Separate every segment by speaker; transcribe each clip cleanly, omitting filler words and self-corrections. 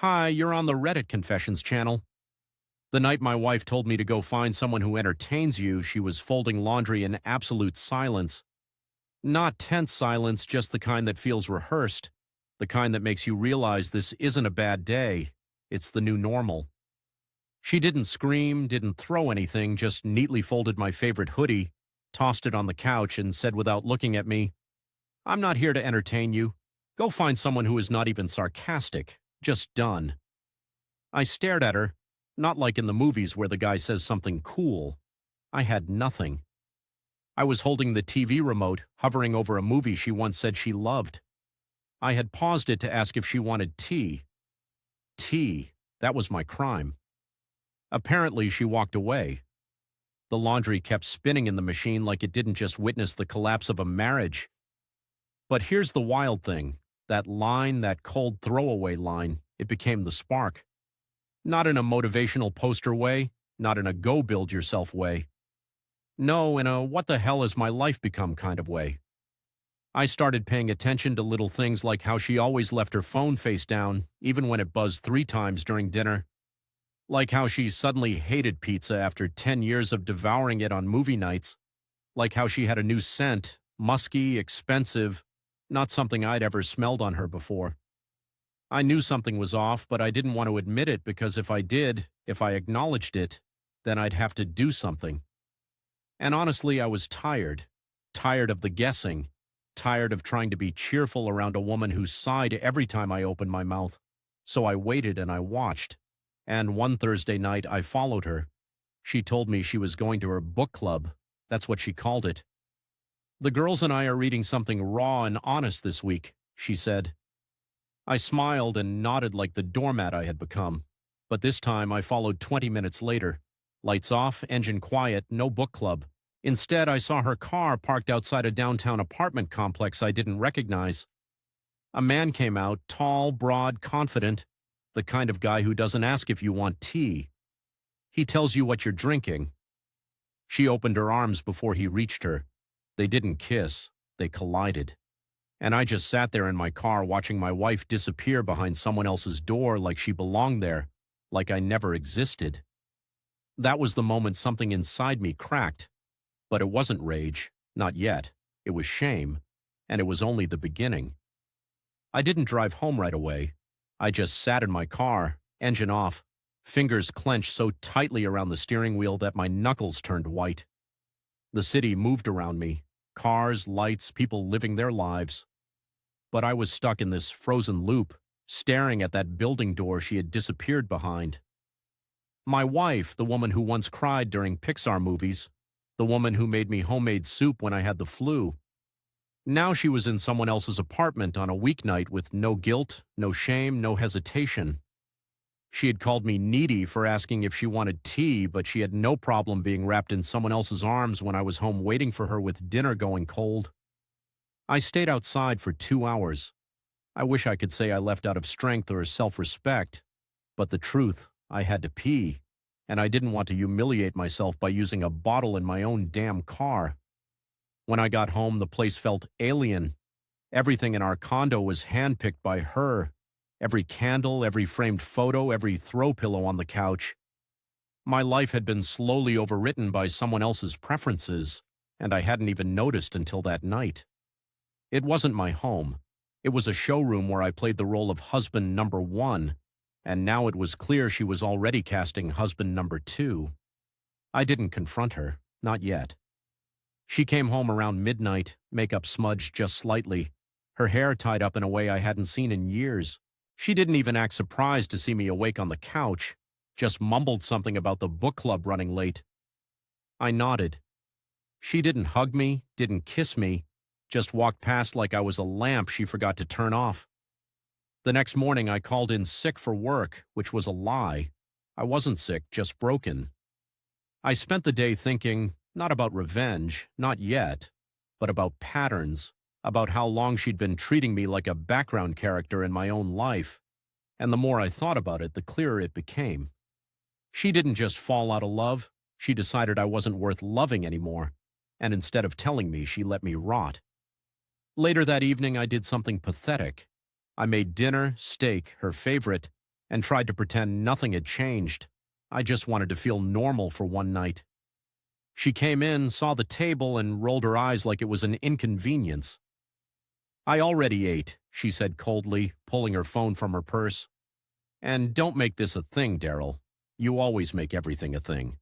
Speaker 1: Hi, you're on the Reddit Confessions channel. The night my wife told me to go find someone who entertains you, she was folding laundry in absolute silence. Not tense silence, just the kind that feels rehearsed, the kind that makes you realize this isn't a bad day. It's the new normal. She didn't scream, didn't throw anything, just neatly folded my favorite hoodie, tossed it on the couch, and said without looking at me, "I'm not here to entertain you. Go find someone who is not even sarcastic. Just done." I stared at her, not like in the movies where the guy says something cool. I had nothing. I was holding the TV remote, hovering over a movie she once said she loved. I had paused it to ask if she wanted tea. Tea, that was my crime. Apparently, she walked away. The laundry kept spinning in the machine like it didn't just witness the collapse of a marriage. But here's the wild thing. That line, that cold throwaway line, it became the spark. Not in a motivational poster way, not in a go build yourself way. No, in a what the hell has my life become kind of way. I started paying attention to little things like how she always left her phone face down, even when it buzzed 3 times during dinner. Like how she suddenly hated pizza after 10 years of devouring it on movie nights. Like how she had a new scent, musky, expensive, not something I'd ever smelled on her before. I knew something was off, but I didn't want to admit it because if I did, if I acknowledged it, then I'd have to do something. And honestly, I was tired. Tired of the guessing. Tired of trying to be cheerful around a woman who sighed every time I opened my mouth. So I waited and I watched. And one Thursday night, I followed her. She told me she was going to her book club. That's what she called it. "The girls and I are reading something raw and honest this week," she said. I smiled and nodded like the doormat I had become. But this time I followed 20 minutes later. Lights off, engine quiet, no book club. Instead, I saw her car parked outside a downtown apartment complex I didn't recognize. A man came out, tall, broad, confident, the kind of guy who doesn't ask if you want tea. He tells you what you're drinking. She opened her arms before he reached her. They didn't kiss. They collided. And I just sat there in my car watching my wife disappear behind someone else's door like she belonged there, like I never existed. That was the moment something inside me cracked. But it wasn't rage, not yet. It was shame, and it was only the beginning. I didn't drive home right away. I just sat in my car, engine off, fingers clenched so tightly around the steering wheel that my knuckles turned white. The city moved around me, cars, lights, people living their lives. But I was stuck in this frozen loop, staring at that building door she had disappeared behind. My wife, the woman who once cried during Pixar movies, the woman who made me homemade soup when I had the flu. Now she was in someone else's apartment on a weeknight with no guilt, no shame, no hesitation. She had called me needy for asking if she wanted tea, but she had no problem being wrapped in someone else's arms when I was home waiting for her with dinner going cold. I stayed outside for 2 hours. I wish I could say I left out of strength or self-respect, but the truth, I had to pee, and I didn't want to humiliate myself by using a bottle in my own damn car. When I got home, the place felt alien. Everything in our condo was handpicked by her. Every candle, every framed photo, every throw pillow on the couch. My life had been slowly overwritten by someone else's preferences, and I hadn't even noticed until that night. It wasn't my home. It was a showroom where I played the role of husband number 1, and now it was clear she was already casting husband number 2. I didn't confront her, not yet. She came home around midnight, makeup smudged just slightly, her hair tied up in a way I hadn't seen in years. She didn't even act surprised to see me awake on the couch, just mumbled something about the book club running late. I nodded. She didn't hug me, didn't kiss me, just walked past like I was a lamp she forgot to turn off. The next morning I called in sick for work, which was a lie. I wasn't sick, just broken. I spent the day thinking, not about revenge, not yet, but about patterns, about how long she'd been treating me like a background character in my own life. And the more I thought about it, the clearer it became. She didn't just fall out of love, she decided I wasn't worth loving anymore, and instead of telling me, she let me rot. Later that evening, I did something pathetic. I made dinner, steak, her favorite, and tried to pretend nothing had changed. I just wanted to feel normal for one night. She came in, saw the table, and rolled her eyes like it was an inconvenience. "I already ate," she said coldly, pulling her phone from her purse. "And don't make this a thing, Daryl. You always make everything a thing."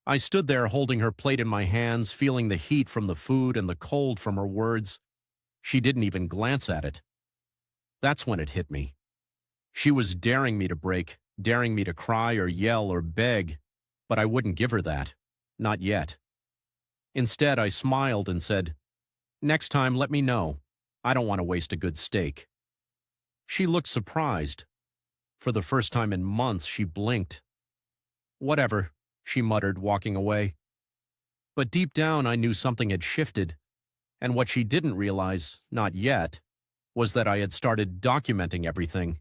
Speaker 1: I stood there holding her plate in my hands, feeling the heat from the food and the cold from her words. She didn't even glance at it. That's when it hit me. She was daring me to break, daring me to cry or yell or beg, but I wouldn't give her that. Not yet. Instead, I smiled and said, "Next time, let me know. I don't want to waste a good steak." She looked surprised. For the first time in months, she blinked. "Whatever," she muttered, walking away. But deep down, I knew something had shifted, and what she didn't realize, not yet, was that I had started documenting everything.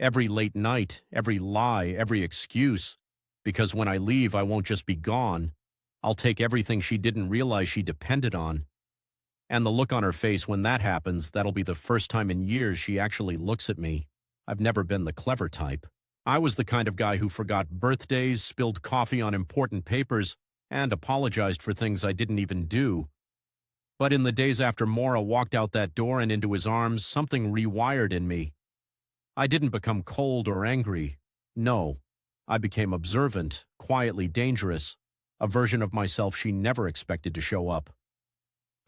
Speaker 1: Every late night, every lie, every excuse, because when I leave, I won't just be gone. I'll take everything she didn't realize she depended on. And the look on her face when that happens, that'll be the first time in years she actually looks at me. I've never been the clever type. I was the kind of guy who forgot birthdays, spilled coffee on important papers, and apologized for things I didn't even do. But in the days after Maura walked out that door and into his arms, something rewired in me. I didn't become cold or angry. No, I became observant, quietly dangerous, a version of myself she never expected to show up.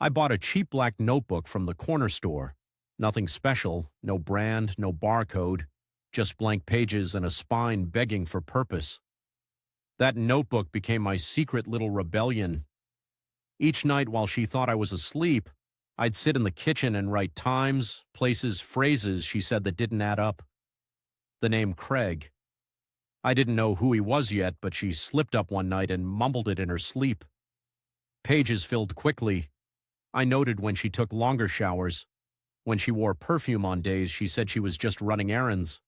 Speaker 1: I bought a cheap black notebook from the corner store. Nothing special, no brand, no barcode, just blank pages and a spine begging for purpose. That notebook became my secret little rebellion. Each night while she thought I was asleep, I'd sit in the kitchen and write times, places, phrases she said that didn't add up. The name Craig. I didn't know who he was yet, but she slipped up one night and mumbled it in her sleep. Pages filled quickly. I noted when she took longer showers. When she wore perfume on days she said she was just running errands.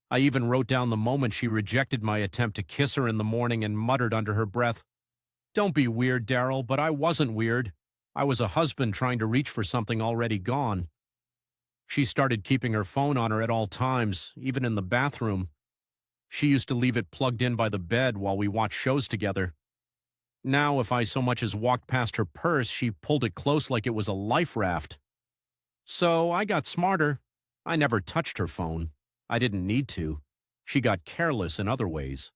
Speaker 1: I even wrote down the moment she rejected my attempt to kiss her in the morning and muttered under her breath, "Don't be weird, Daryl," but I wasn't weird. I was a husband trying to reach for something already gone. She started keeping her phone on her at all times, even in the bathroom. She used to leave it plugged in by the bed while we watched shows together. Now, if I so much as walked past her purse, she pulled it close like it was a life raft. So I got smarter. I never touched her phone. I didn't need to. She got careless in other ways.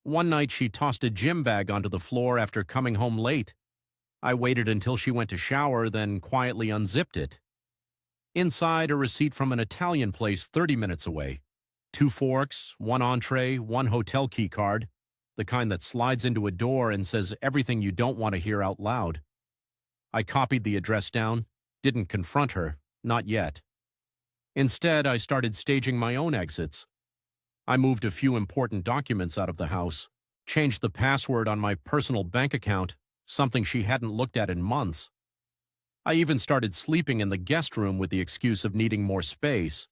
Speaker 1: One night she tossed a gym bag onto the floor after coming home late. I waited until she went to shower, then quietly unzipped it. Inside, a receipt from an Italian place 30 minutes away. 2 forks, 1 entree, 1 hotel key card, the kind that slides into a door and says everything you don't want to hear out loud. I copied the address down, didn't confront her, not yet. Instead, I started staging my own exits. I moved a few important documents out of the house, changed the password on my personal bank account, something she hadn't looked at in months. I even started sleeping in the guest room with the excuse of needing more space.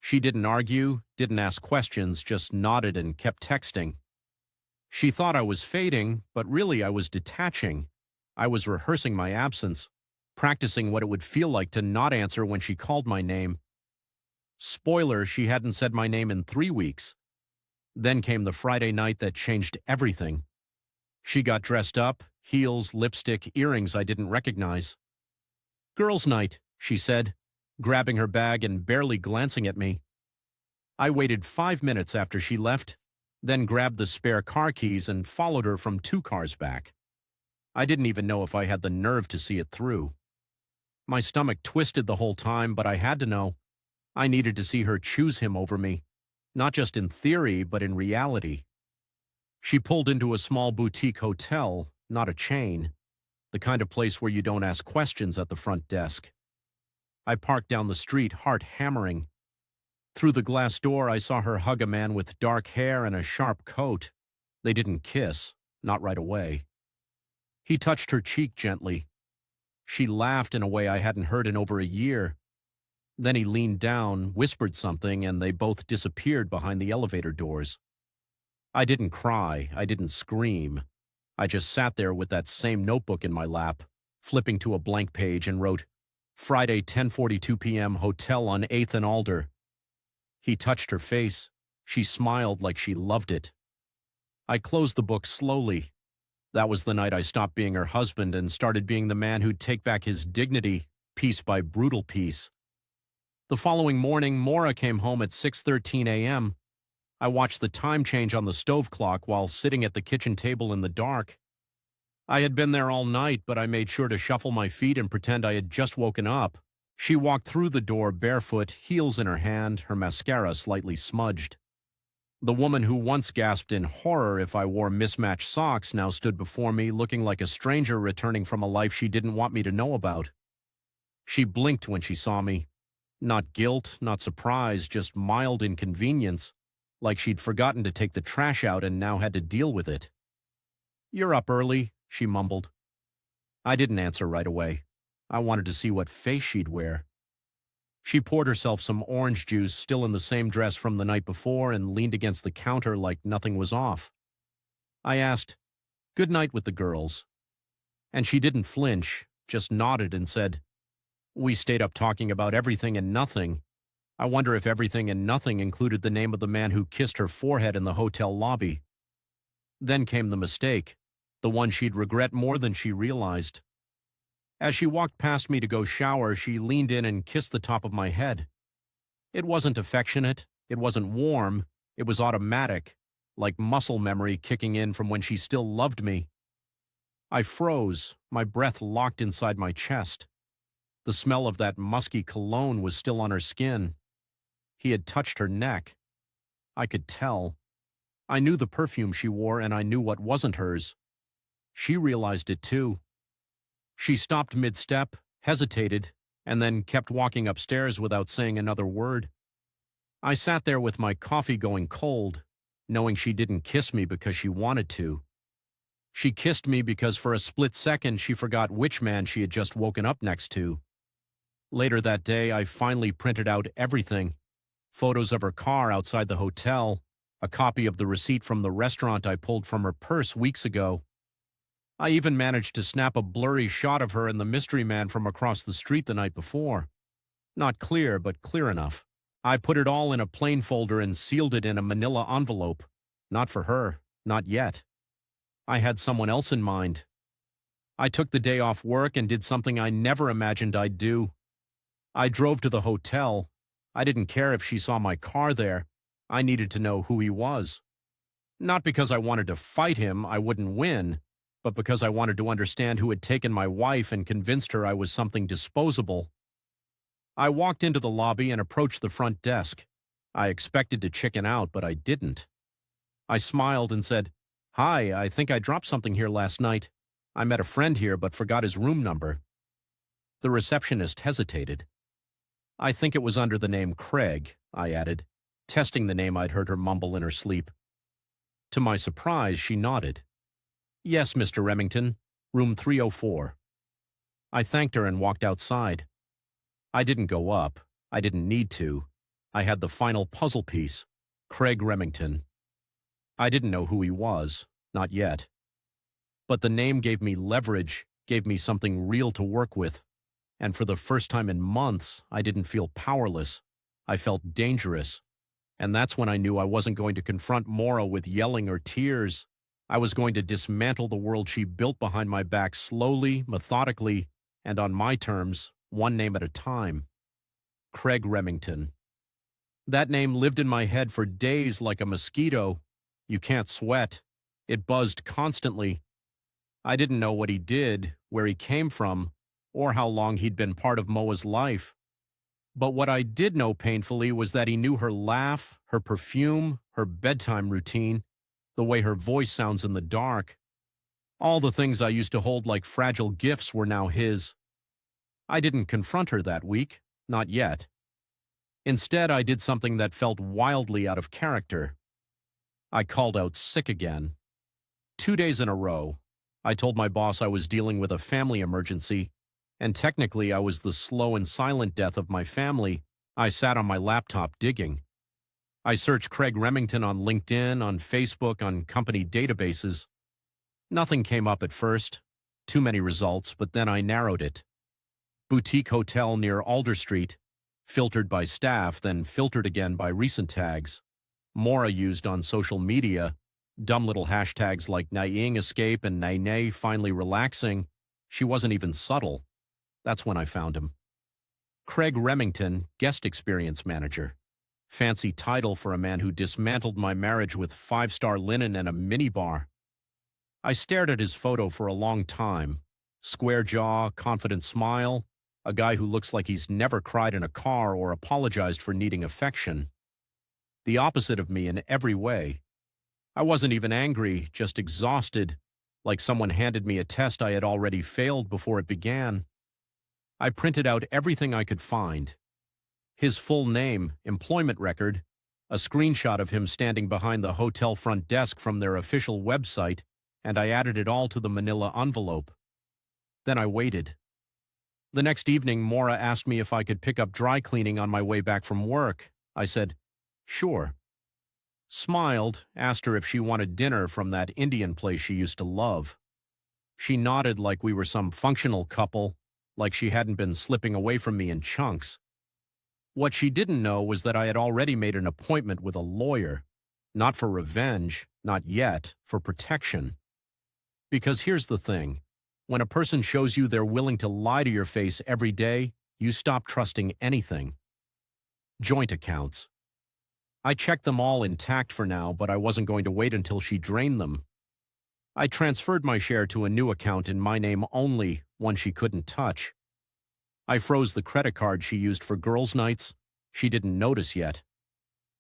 Speaker 1: She didn't argue, didn't ask questions, just nodded and kept texting. She thought I was fading, but really I was detaching. I was rehearsing my absence, practicing what it would feel like to not answer when she called my name. Spoiler, she hadn't said my name in 3 weeks. Then came the Friday night that changed everything. She got dressed up, heels, lipstick, earrings I didn't recognize. "Girls' night," she said, grabbing her bag and barely glancing at me. I waited 5 minutes after she left, then grabbed the spare car keys and followed her from 2 cars back. I didn't even know if I had the nerve to see it through. My stomach twisted the whole time, but I had to know. I needed to see her choose him over me, not just in theory, but in reality. She pulled into a small boutique hotel, not a chain, the kind of place where you don't ask questions at the front desk. I parked down the street, heart hammering. Through the glass door, I saw her hug a man with dark hair and a sharp coat. They didn't kiss, not right away. He touched her cheek gently. She laughed in a way I hadn't heard in over a year. Then he leaned down, whispered something, and they both disappeared behind the elevator doors. I didn't cry, I didn't scream. I just sat there with that same notebook in my lap, flipping to a blank page and wrote, "Friday, 10:42 p.m., hotel on 8th and Alder." He touched her face. She smiled like she loved it. I closed the book slowly. That was the night I stopped being her husband and started being the man who'd take back his dignity, piece by brutal piece. The following morning, Maura came home at 6:13 a.m. I watched the time change on the stove clock while sitting at the kitchen table in the dark. I had been there all night, but I made sure to shuffle my feet and pretend I had just woken up. She walked through the door barefoot, heels in her hand, her mascara slightly smudged. The woman who once gasped in horror if I wore mismatched socks now stood before me looking like a stranger returning from a life she didn't want me to know about. She blinked when she saw me. Not guilt, not surprise, just mild inconvenience, like she'd forgotten to take the trash out and now had to deal with it. "You're up early," she mumbled. I didn't answer right away. I wanted to see what face she'd wear. She poured herself some orange juice, still in the same dress from the night before, and leaned against the counter like nothing was off. I asked, "Good night with the girls." And she didn't flinch, just nodded and said, "We stayed up talking about everything and nothing. I wonder if everything and nothing included the name of the man who kissed her forehead in the hotel lobby." Then came the mistake, the one she'd regret more than she realized. As she walked past me to go shower, she leaned in and kissed the top of my head. It wasn't affectionate, it wasn't warm, it was automatic, like muscle memory kicking in from when she still loved me. I froze, my breath locked inside my chest. The smell of that musky cologne was still on her skin. He had touched her neck. I could tell. I knew the perfume she wore, and I knew what wasn't hers. She realized it too. She stopped mid-step, hesitated, and then kept walking upstairs without saying another word. I sat there with my coffee going cold, knowing she didn't kiss me because she wanted to. She kissed me because for a split second she forgot which man she had just woken up next to. Later that day, I finally printed out everything. Photos of her car outside the hotel, a copy of the receipt from the restaurant I pulled from her purse weeks ago. I even managed to snap a blurry shot of her and the mystery man from across the street the night before. Not clear, but clear enough. I put it all in a plain folder and sealed it in a manila envelope. Not for her, not yet. I had someone else in mind. I took the day off work and did something I never imagined I'd do. I drove to the hotel. I didn't care if she saw my car there. I needed to know who he was. Not because I wanted to fight him, I wouldn't win, but because I wanted to understand who had taken my wife and convinced her I was something disposable. I walked into the lobby and approached the front desk. I expected to chicken out, but I didn't. I smiled and said, "Hi, I think I dropped something here last night. I met a friend here but forgot his room number." The receptionist hesitated. "I think it was under the name Craig," I added, testing the name I'd heard her mumble in her sleep. To my surprise, she nodded. "Yes, Mr. Remington, room 304. I thanked her and walked outside. I didn't go up. I didn't need to. I had the final puzzle piece, Craig Remington. I didn't know who he was, not yet. But the name gave me leverage, gave me something real to work with. And for the first time in months, I didn't feel powerless. I felt dangerous. And that's when I knew I wasn't going to confront Maura with yelling or tears. I was going to dismantle the world she built behind my back slowly, methodically, and on my terms, one name at a time. Craig Remington. That name lived in my head for days like a mosquito. You can't sweat. It buzzed constantly. I didn't know what he did, where he came from, or how long he'd been part of Moa's life. But what I did know painfully was that he knew her laugh, her perfume, her bedtime routine, the way her voice sounds in the dark. All the things I used to hold like fragile gifts were now his. I didn't confront her that week, not yet. Instead, I did something that felt wildly out of character. I called out sick again. 2 days in a row, I told my boss I was dealing with a family emergency, and technically I was the slow and silent death of my family. I sat on my laptop digging. I searched Craig Remington on LinkedIn, on Facebook, on company databases. Nothing came up at first. Too many results, but then I narrowed it. Boutique hotel near Alder Street. filtered by staff, then filtered again by recent tags. Mora used on social media, dumb little hashtags like Nying escape and Nay finally relaxing. She wasn't even subtle. That's when I found him. Craig Remington, guest experience manager. Fancy title for a man who dismantled my marriage with 5-star linen and a minibar. I stared at his photo for a long time. Square jaw, confident smile, a guy who looks like he's never cried in a car or apologized for needing affection. The opposite of me in every way. I wasn't even angry, just exhausted, like someone handed me a test I had already failed before it began. I printed out everything I could find. His full name, employment record, a screenshot of him standing behind the hotel front desk from their official website, and I added it all to the manila envelope. Then I waited. The next evening, Mora asked me if I could pick up dry cleaning on my way back from work. I said, sure. Smiled, asked her if she wanted dinner from that Indian place she used to love. She nodded like we were some functional couple, like she hadn't been slipping away from me in chunks. What she didn't know was that I had already made an appointment with a lawyer, not for revenge, not yet, for protection. Because here's the thing. When a person shows you they're willing to lie to your face every day, you stop trusting anything. Joint accounts. I checked them all intact for now, but I wasn't going to wait until she drained them. I transferred my share to a new account in my name only, one she couldn't touch. I froze the credit card she used for girls' nights. She didn't notice yet.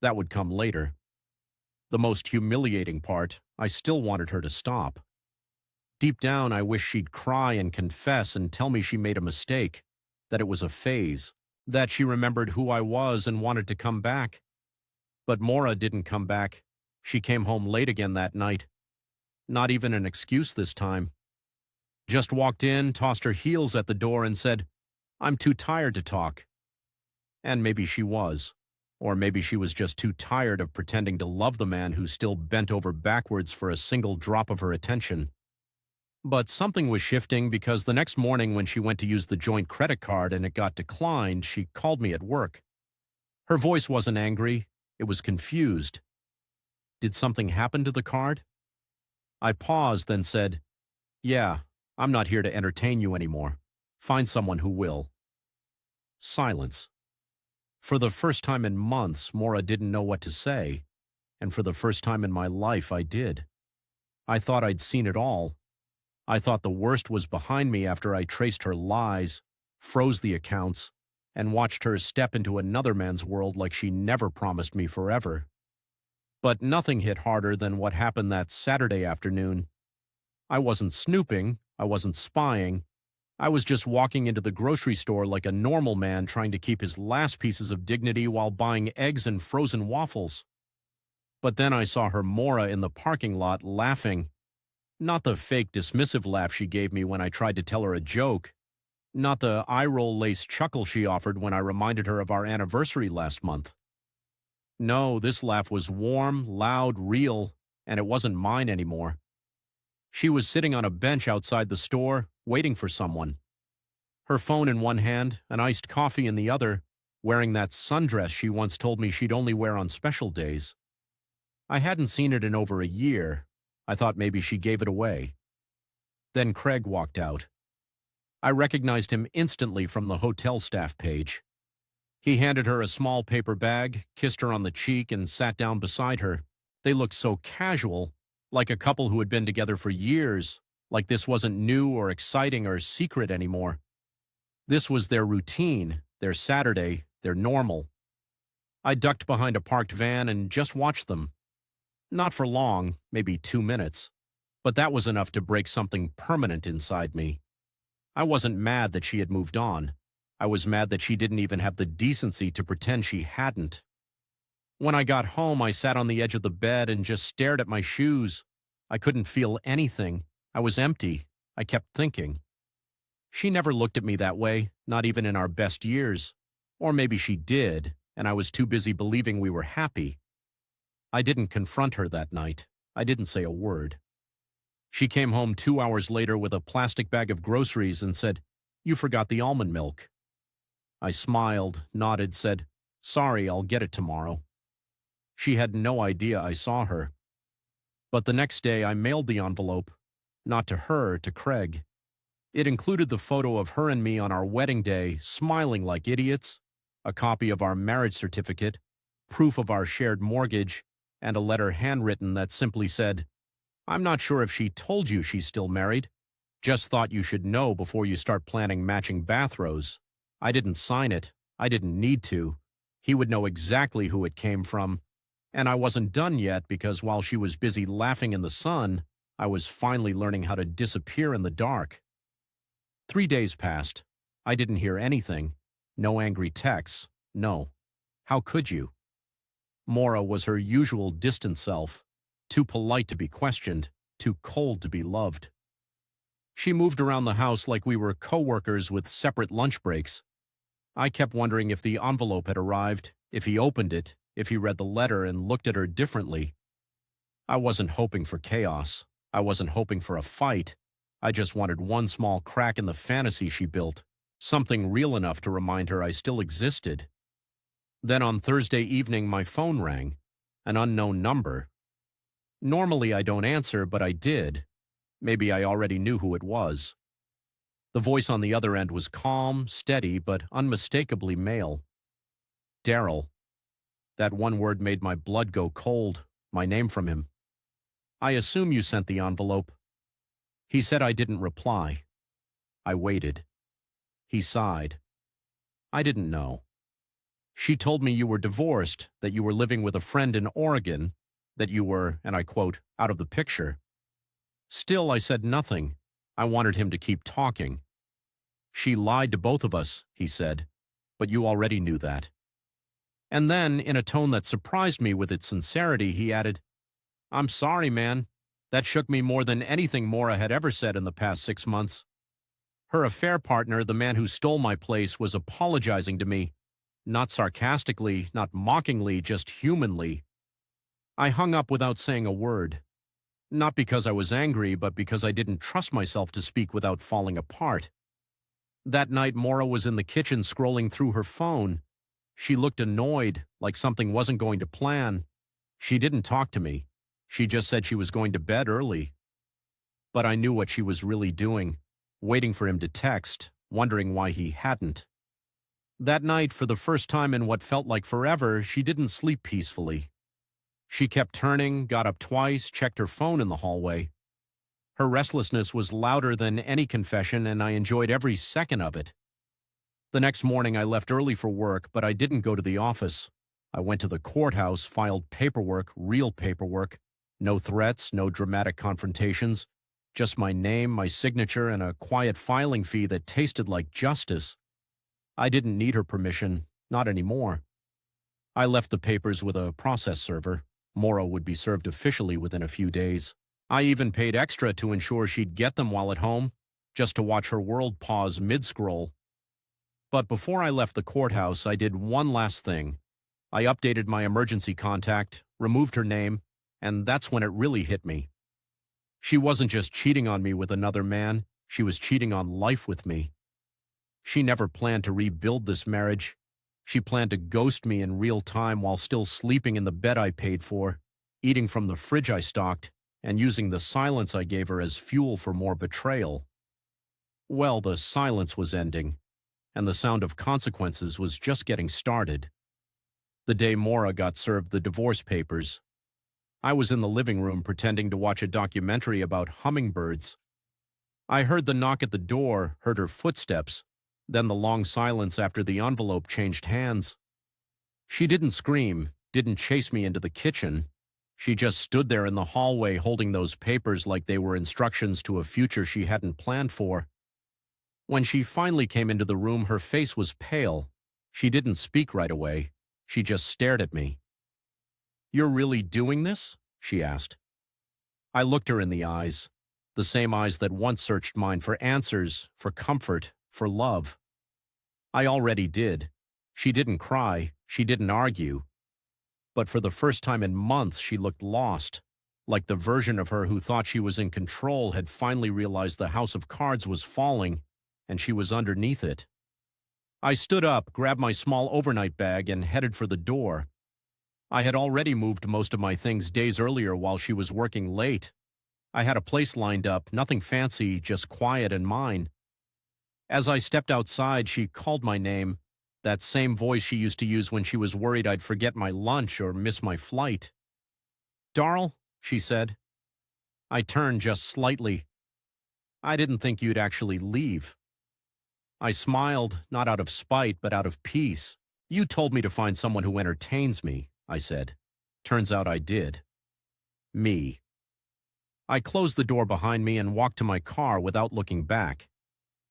Speaker 1: That would come later. The most humiliating part, I still wanted her to stop. Deep down, I wished she'd cry and confess and tell me she made a mistake, that it was a phase, that she remembered who I was and wanted to come back. But Mora didn't come back. She came home late again that night. Not even an excuse this time. Just walked in, tossed her heels at the door and said, I'm too tired to talk. And maybe she was. Or maybe she was just too tired of pretending to love the man who still bent over backwards for a single drop of her attention. But something was shifting because the next morning when she went to use the joint credit card and it got declined, she called me at work. Her voice wasn't angry, it was confused. Did something happen to the card? I paused, then said, yeah, I'm not here to entertain you anymore. Find someone who will. Silence. For the first time in months, Mora didn't know what to say, and for the first time in my life, I did. I thought I'd seen it all. I thought the worst was behind me after I traced her lies, froze the accounts, and watched her step into another man's world like she never promised me forever. But nothing hit harder than what happened that Saturday afternoon. I wasn't snooping, I wasn't spying. I was just walking into the grocery store like a normal man trying to keep his last pieces of dignity while buying eggs and frozen waffles. But then I saw her Mora in the parking lot laughing. Not the fake dismissive laugh she gave me when I tried to tell her a joke. Not the eye-roll-laced chuckle she offered when I reminded her of our anniversary last month. No, this laugh was warm, loud, real, and it wasn't mine anymore. She was sitting on a bench outside the store, waiting for someone. Her phone in one hand, an iced coffee in the other, wearing that sundress she once told me she'd only wear on special days. I hadn't seen it in over a year. I thought maybe she gave it away. Then Craig walked out. I recognized him instantly from the hotel staff page. He handed her a small paper bag, kissed her on the cheek, and sat down beside her. They looked so casual, like a couple who had been together for years, like this wasn't new or exciting or secret anymore. This was their routine, their Saturday, their normal. I ducked behind a parked van and just watched them. Not for long, maybe 2 minutes, but that was enough to break something permanent inside me. I wasn't mad that she had moved on. I was mad that she didn't even have the decency to pretend she hadn't. When I got home, I sat on the edge of the bed and just stared at my shoes. I couldn't feel anything. I was empty. I kept thinking. She never looked at me that way, not even in our best years. Or maybe she did, and I was too busy believing we were happy. I didn't confront her that night. I didn't say a word. She came home 2 hours later with a plastic bag of groceries and said, "You forgot the almond milk." I smiled, nodded, said, "Sorry, I'll get it tomorrow." She had no idea I saw her. But the next day I mailed the envelope, not to her, to Craig. It included the photo of her and me on our wedding day, smiling like idiots, a copy of our marriage certificate, proof of our shared mortgage, and a letter handwritten that simply said, "I'm not sure if she told you she's still married. Just thought you should know before you start planning matching bathrobes. I didn't sign it. I didn't need to. He would know exactly who it came from. And I wasn't done yet because while she was busy laughing in the sun, I was finally learning how to disappear in the dark." 3 days passed. I didn't hear anything. No angry texts. No. How could you? Maura was her usual distant self, too polite to be questioned, too cold to be loved. She moved around the house like we were co-workers with separate lunch breaks. I kept wondering if the envelope had arrived, if he opened it, if he read the letter and looked at her differently. I wasn't hoping for chaos. I wasn't hoping for a fight. I just wanted one small crack in the fantasy she built, something real enough to remind her I still existed. Then on Thursday evening, my phone rang, an unknown number. Normally I don't answer, but I did. Maybe I already knew who it was. The voice on the other end was calm, steady, but unmistakably male. Daryl. That one word made my blood go cold, my name from him. "I assume you sent the envelope." He said I didn't reply. I waited. He sighed. "I didn't know. She told me you were divorced, that you were living with a friend in Oregon, that you were, and I quote, out of the picture." Still, I said nothing. I wanted him to keep talking. "She lied to both of us," he said, "but you already knew that." And then, in a tone that surprised me with its sincerity, he added, "I'm sorry, man. That shook me more than anything Maura had ever said in the past 6 months. Her affair partner, the man who stole my place, was apologizing to me. Not sarcastically, not mockingly, just humanly." I hung up without saying a word. Not because I was angry, but because I didn't trust myself to speak without falling apart. That night, Maura was in the kitchen scrolling through her phone. She looked annoyed, like something wasn't going to plan. She didn't talk to me. She just said she was going to bed early. But I knew what she was really doing, waiting for him to text, wondering why he hadn't. That night, for the first time in what felt like forever, she didn't sleep peacefully. She kept turning, got up twice, checked her phone in the hallway. Her restlessness was louder than any confession, and I enjoyed every second of it. The next morning, I left early for work, but I didn't go to the office. I went to the courthouse, filed paperwork, real paperwork. No threats, no dramatic confrontations. Just my name, my signature, and a quiet filing fee that tasted like justice. I didn't need her permission, not anymore. I left the papers with a process server. Maura would be served officially within a few days. I even paid extra to ensure she'd get them while at home, just to watch her world pause mid-scroll. But before I left the courthouse, I did one last thing. I updated my emergency contact, removed her name, and that's when it really hit me. She wasn't just cheating on me with another man, she was cheating on life with me. She never planned to rebuild this marriage. She planned to ghost me in real time while still sleeping in the bed I paid for, eating from the fridge I stocked, and using the silence I gave her as fuel for more betrayal. Well, the silence was ending, and the sound of consequences was just getting started. The day Maura got served the divorce papers, I was in the living room pretending to watch a documentary about hummingbirds. I heard the knock at the door, heard her footsteps, then the long silence after the envelope changed hands. She didn't scream, didn't chase me into the kitchen. She just stood there in the hallway holding those papers like they were instructions to a future she hadn't planned for. When she finally came into the room, her face was pale. She didn't speak right away. She just stared at me. "You're really doing this?" she asked. I looked her in the eyes, the same eyes that once searched mine for answers, for comfort, for love. I already did. She didn't cry, she didn't argue. But for the first time in months, she looked lost, like the version of her who thought she was in control had finally realized the house of cards was falling, and she was underneath it. I stood up, grabbed my small overnight bag, and headed for the door. I had already moved most of my things days earlier while she was working late. I had a place lined up, nothing fancy, just quiet and mine. As I stepped outside, she called my name, that same voice she used to use when she was worried I'd forget my lunch or miss my flight. "Darl," she said. I turned just slightly. "I didn't think you'd actually leave." I smiled, not out of spite, but out of peace. "You told me to find someone who entertains me," I said. Turns out I did. Me. I closed the door behind me and walked to my car without looking back.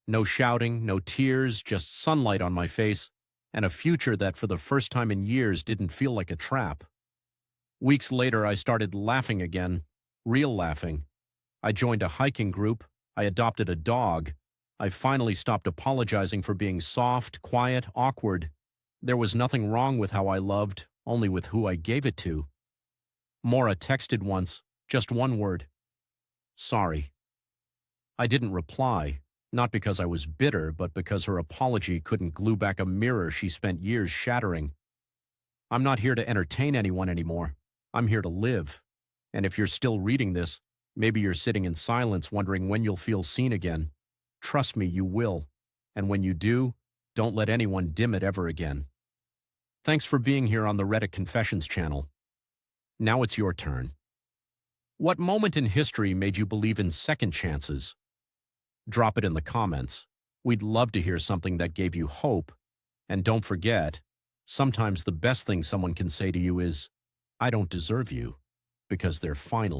Speaker 1: No shouting, no tears, just sunlight on my face, and a future that for the first time in years didn't feel like a trap. Weeks later, I started laughing again, real laughing. I joined a hiking group. I adopted a dog. I finally stopped apologizing for being soft, quiet, awkward. There was nothing wrong with how I loved, only with who I gave it to. Maura texted once, just one word. "Sorry." I didn't reply, not because I was bitter, but because her apology couldn't glue back a mirror she spent years shattering. I'm not here to entertain anyone anymore. I'm here to live. And if you're still reading this, maybe you're sitting in silence wondering when you'll feel seen again. Trust me, you will. And when you do, don't let anyone dim it ever again. Thanks for being here on the Reddit Confessions channel. Now it's your turn. What moment in history made you believe in second chances? Drop it in the comments. We'd love to hear something that gave you hope. And don't forget, sometimes the best thing someone can say to you is, "I don't deserve you," because they're finally